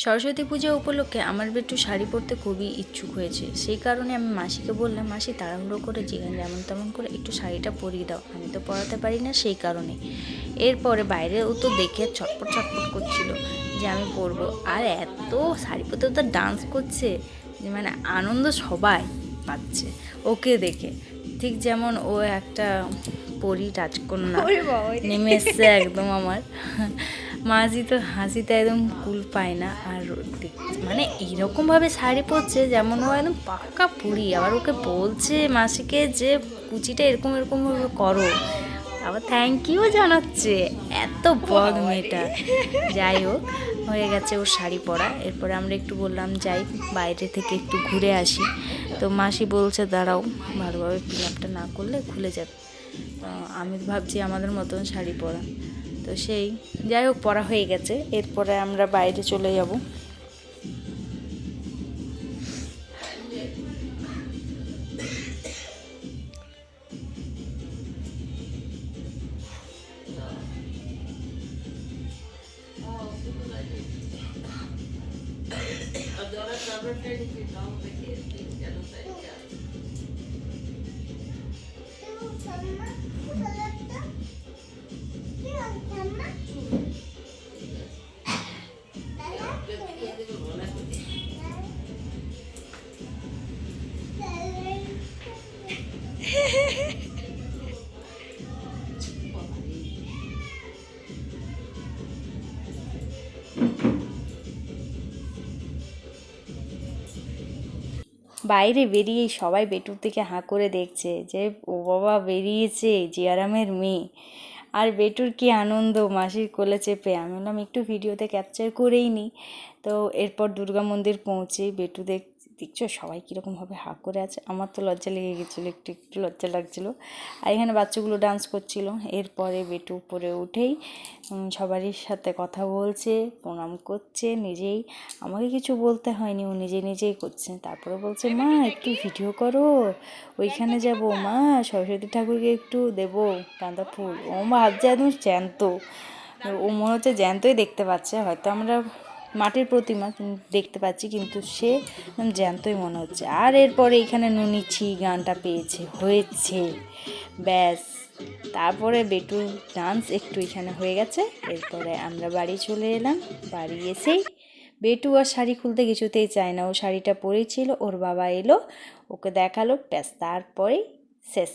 সরস্বতী পূজা উপলক্ষে আমার বেটু শাড়ি পরতে খুবই ইচ্ছুক হয়েছে। সেই কারণে আমি মাসিকে বললাম, মাসি তাড়াহুড়ো করে যেমন তেমন করে একটু শাড়িটা পরিয়ে দাও, আমি তো পরাতে পারি না সেই কারণে। এরপরে বাইরেও তো দেখে ছটপট ছটপট করছিল যে আমি পরবো, আর এত শাড়ি পরতে তো ডান্স করছে যে মানে আনন্দ সবাই পাচ্ছে ওকে দেখে। ঠিক যেমন ও একটা পরী রাজকন্যা নেমে এসছে একদম আমার। মাঝি তো হাসিতে একদম কুল পায় না। আর মানে এইরকমভাবে শাড়ি পরছে যেমন ও একদম পাক্কা পুরি। আবার ওকে বলছে মাসিকে যে কুচিটা এরকম এরকমভাবে করো, আবার থ্যাংক ইউ জানাচ্ছে। এত বদ মেয়েটা। যাই হোক, হয়ে গেছে ওর শাড়ি পরা। এরপরে আমরা একটু বললাম যাই বাইরে থেকে একটু ঘুরে আসি। তো মাসি বলছে দাঁড়াও, ভালোভাবে পিলাপটা না করলে খুলে যাবে। তো আমি ভাবছি আমাদের মতন শাড়ি পরা। তো সেই যাই হোক পরা হয়ে গেছে। এরপরে আমরা বাইরে চলে যাব। বাইরে বেরিয়েই সবাই বেটুর দিকে হাঁ করে দেখছে যে ও বাবা বেরিয়েছে জিয়ারামের মেয়ে। আর বেটুর কি আনন্দ মাসির কোলে চেপে। আমি বললাম একটু ভিডিওতে ক্যাপচার করেই নিই। তো এরপর দুর্গা মন্দির পৌঁছে বেটু দেখছো সবাই কীরকমভাবে হাঁ করে আছে। আমার তো লজ্জা লেগে গেছিলো, একটু একটু লজ্জা লাগছিলো। আর এখানে বাচ্চাগুলো ডান্স করছিল। এরপরে বেটু উপরে উঠেই সবারই সাথে কথা বলছে, প্রণাম করছে নিজেই। আমাকে কিছু বলতে হয়নি, ও নিজে নিজেই করছে। তারপরে বলছে মা একটু ভিডিও করো, ওইখানে যাব মা, সরস্বতী ঠাকুরকে একটু দেবো গাঁদা ফুল। ও মা ভাবছে একদম জ্যান্ত, ও মনে হচ্ছে জ্যান্তই দেখতে পাচ্ছে। হয়তো আমরা মাটির প্রতিমা দেখতে পাচ্ছি, কিন্তু সে একদম জ্যান্তই মনে হচ্ছে। আর এরপরে এখানে নুনিছি গানটা পেয়েছে হয়েছে ব্যাস। তারপরে বেটুর ডান্স একটু এখানে হয়ে গেছে। এরপরে আমরা বাড়ি চলে এলাম। বাড়ি এসেই বেটু আর শাড়ি খুলতে কিছুতেই চায় না। ও শাড়িটা পরেই ছিল, ওর বাবা এলো, ওকে দেখালো, ব্যাস তারপরেই শেষ।